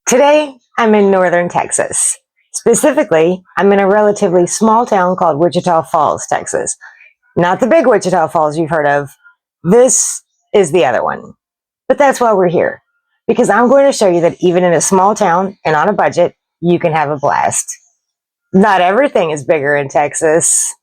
Today, I'm in northern Texas. Specifically, I'm in a relatively small town called Wichita Falls, Texas. Not the big Wichita Falls you've heard of. This is the other one. But that's why we're here. Because I'm going to show you that even in a small town and on a budget, you can have a blast. Not everything is bigger in Texas.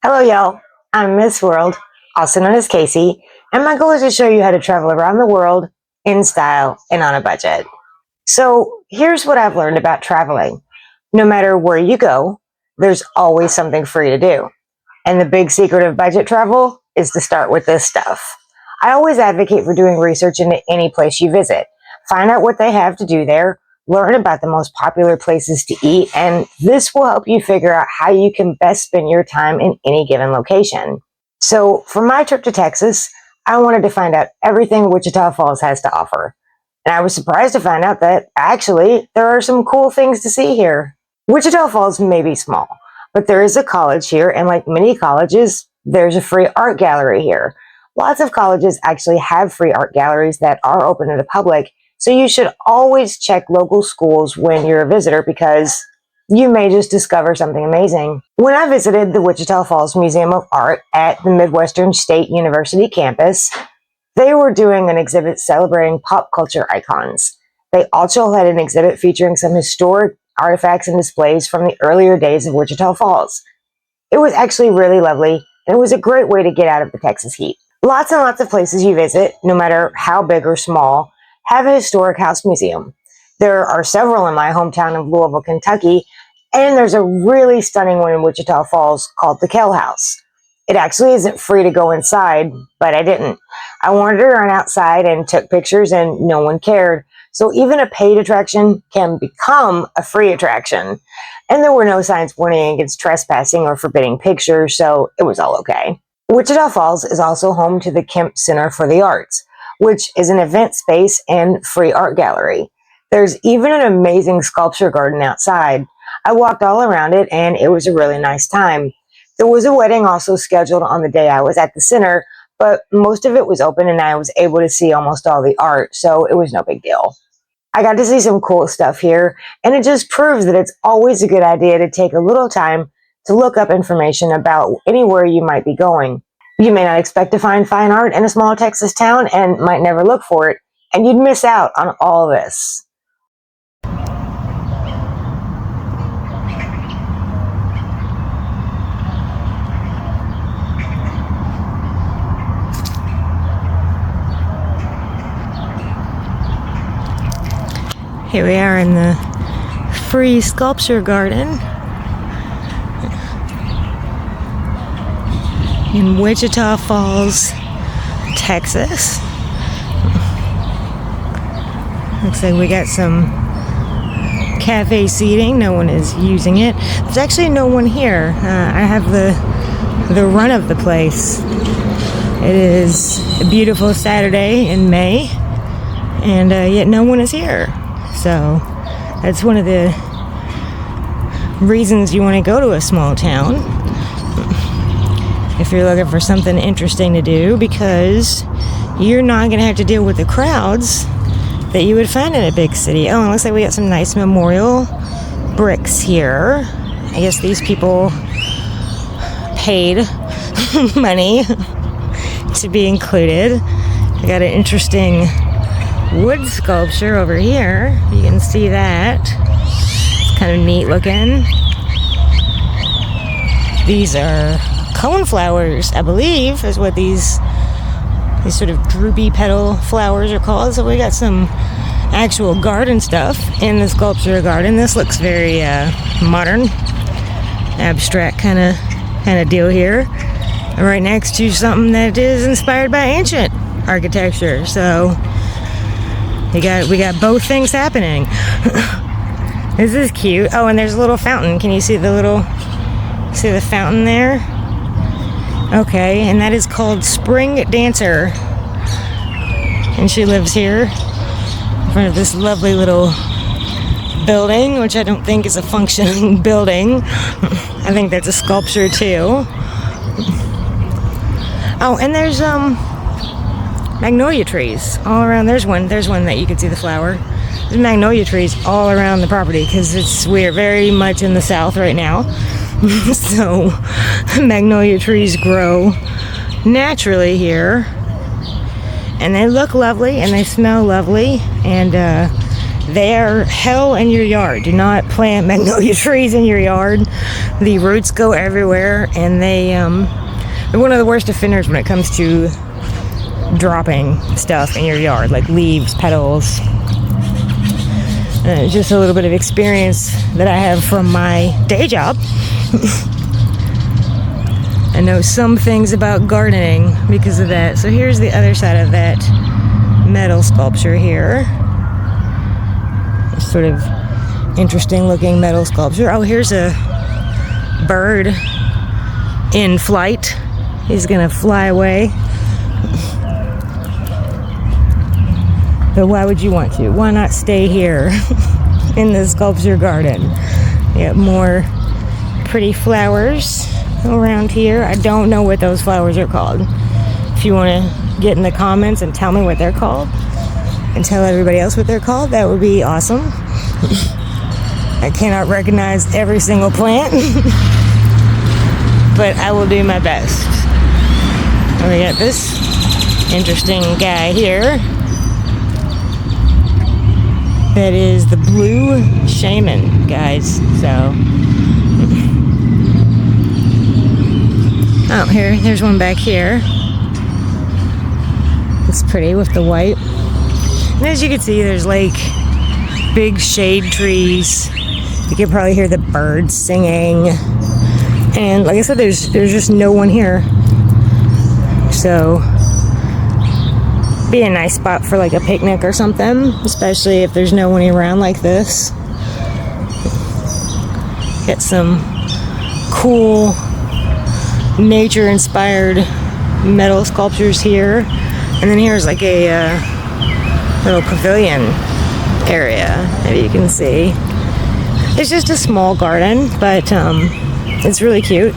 Hello, y'all. I'm Miss World, also known as Casey, and my goal is to show you how to travel around the world in style and on a budget. So here's what I've learned about traveling. No matter where you go, there's always something free to do. And the big secret of budget travel is to start with this stuff. I always advocate for doing research into any place you visit. Find out what they have to do there, learn about the most popular places to eat, and this will help you figure out how you can best spend your time in any given location. So for my trip to Texas, I wanted to find out everything Wichita Falls has to offer. And I was surprised to find out that actually there are some cool things to see here. Wichita Falls may be small, but there is a college here, and like many colleges, there's a free art gallery here. Lots of colleges actually have free art galleries that are open to the public, so you should always check local schools when you're a visitor because you may just discover something amazing. When I visited the Wichita Falls Museum of Art at the Midwestern State University campus, they were doing an exhibit celebrating pop culture icons. They also had an exhibit featuring some historic artifacts and displays from the earlier days of Wichita Falls. It was actually really lovely, and it was a great way to get out of the Texas heat. Lots and lots of places you visit, no matter how big or small, have a historic house museum. There are several in my hometown of Louisville, Kentucky, and there's a really stunning one in Wichita Falls called the Kell House. It actually isn't free to go inside, but I didn't. I wanted to run outside and took pictures, and no one cared. So even a paid attraction can become a free attraction. And there were no signs warning against trespassing or forbidding pictures, so it was all okay. Wichita Falls is also home to the Kemp Center for the Arts, which is an event space and free art gallery. There's even an amazing sculpture garden outside. I walked all around it, and it was a really nice time. There was a wedding also scheduled on the day I was at the center, but most of it was open and I was able to see almost all the art, so it was no big deal. I got to see some cool stuff here, and it just proves that it's always a good idea to take a little time to look up information about anywhere you might be going. You may not expect to find fine art in a small Texas town and might never look for it, and you'd miss out on all this. Here we are in the free sculpture garden in Wichita Falls, Texas. Looks like we got some cafe seating. No one is using it. There's actually no one here. I have the run of the place. It is a beautiful Saturday in May, and yet no one is here. So that's one of the reasons you want to go to a small town if you're looking for something interesting to do, because you're not going to have to deal with the crowds that you would find in a big city. Oh, it looks like we got some nice memorial bricks here. I guess these people paid money to be included. We got an interesting wood sculpture over here. You can see that. It's kind of neat looking. These are cone flowers, I believe, is what these sort of droopy petal flowers are called. So we got some actual garden stuff in the sculpture garden. This looks very modern, abstract kind of deal here. Right next to something that is inspired by ancient architecture. So we got both things happening. This is cute. Oh, and there's a little fountain. Can you see the fountain there? Okay, and that is called Spring Dancer. And she lives here in front of this lovely little building, which I don't think is a functioning building. I think that's a sculpture too. Oh, and there's magnolia trees all around. There's one that you can see the flower. There's magnolia trees all around the property because we're very much in the south right now. So magnolia trees grow naturally here, and they look lovely and they smell lovely, and they are hell in your yard. Do not plant magnolia trees in your yard. The roots go everywhere, and they're one of the worst offenders when it comes to dropping stuff in your yard, like leaves, petals. Just a little bit of experience that I have from my day job. I know some things about gardening because of that. So here's the other side of that metal sculpture here. It's sort of interesting looking metal sculpture. Oh, here's a bird in flight. He's gonna fly away. But why would you want to? Why not stay here in the sculpture garden? You got more pretty flowers around here. I don't know what those flowers are called. If you want to get in the comments and tell me what they're called and tell everybody else what they're called, that would be awesome. I cannot recognize every single plant, but I will do my best. And we got this interesting guy here. That is the blue shaman, guys. So, oh, here's one back here. It's pretty with the white. And as you can see, there's like big shade trees. You can probably hear the birds singing. And like I said, there's just no one here. So, be a nice spot for like a picnic or something, especially if there's no one around like this. Get some cool nature-inspired metal sculptures here, and then here's like a little pavilion area that you can see. It's just a small garden, but it's really cute,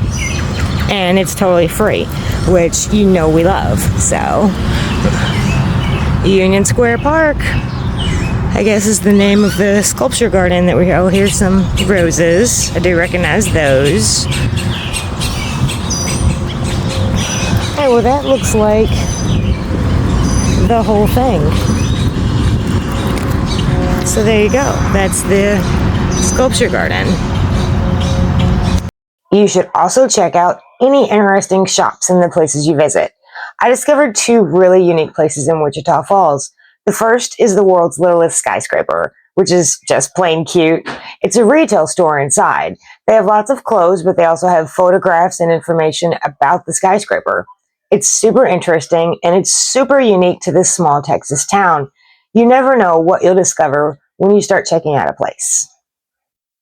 and it's totally free, which you know we love. So Union Square Park, I guess, is the name of the sculpture garden that we're here. Oh, here's some roses. I do recognize those. Okay, well, that looks like the whole thing. So there you go. That's the sculpture garden. You should also check out any interesting shops in the places you visit. I discovered two really unique places in Wichita Falls. The first is the world's littlest skyscraper, which is just plain cute. It's a retail store inside. They have lots of clothes, but they also have photographs and information about the skyscraper. It's super interesting, and it's super unique to this small Texas town. You never know what you'll discover when you start checking out a place.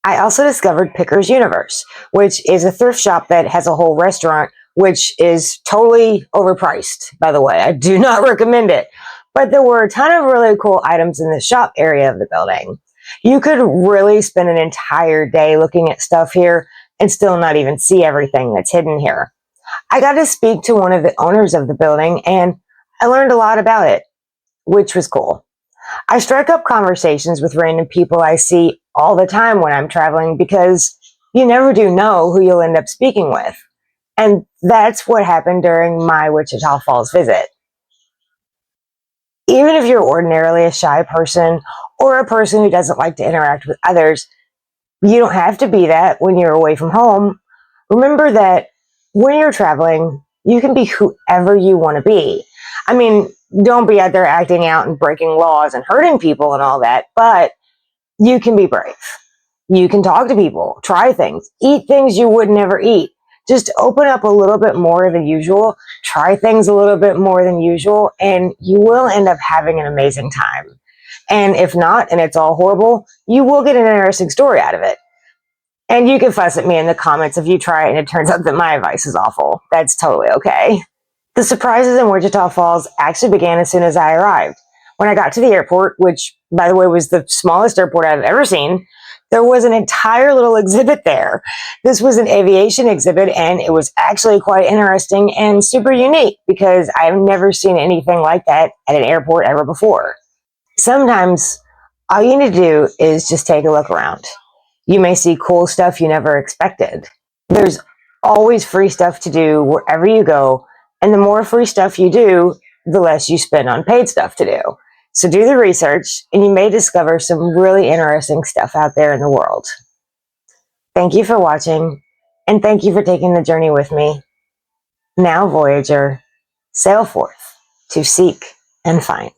I also discovered Picker's Universe, which is a thrift shop that has a whole restaurant, which is totally overpriced, by the way. I do not recommend it. But there were a ton of really cool items in the shop area of the building. You could really spend an entire day looking at stuff here and still not even see everything that's hidden here. I got to speak to one of the owners of the building, and I learned a lot about it, which was cool. I strike up conversations with random people I see all the time when I'm traveling because you never do know who you'll end up speaking with. And that's what happened during my Wichita Falls visit. Even if you're ordinarily a shy person or a person who doesn't like to interact with others, you don't have to be that when you're away from home. Remember that when you're traveling, you can be whoever you want to be. I mean, don't be out there acting out and breaking laws and hurting people and all that, but you can be brave. You can talk to people, try things, eat things you would never eat. Just open up a little bit more than usual, try things a little bit more than usual, and you will end up having an amazing time. And if not, and it's all horrible, you will get an interesting story out of it. And you can fuss at me in the comments if you try it and it turns out that my advice is awful. That's totally okay. The surprises in Wichita Falls actually began as soon as I arrived. When I got to the airport, which, by the way, was the smallest airport I've ever seen, there was an entire little exhibit there. This was an aviation exhibit, and it was actually quite interesting and super unique because I've never seen anything like that at an airport ever before. Sometimes all you need to do is just take a look around. You may see cool stuff you never expected. There's always free stuff to do wherever you go, and the more free stuff you do, the less you spend on paid stuff to do. So do the research, and you may discover some really interesting stuff out there in the world. Thank you for watching, and thank you for taking the journey with me. Now, Voyager, sail forth to seek and find.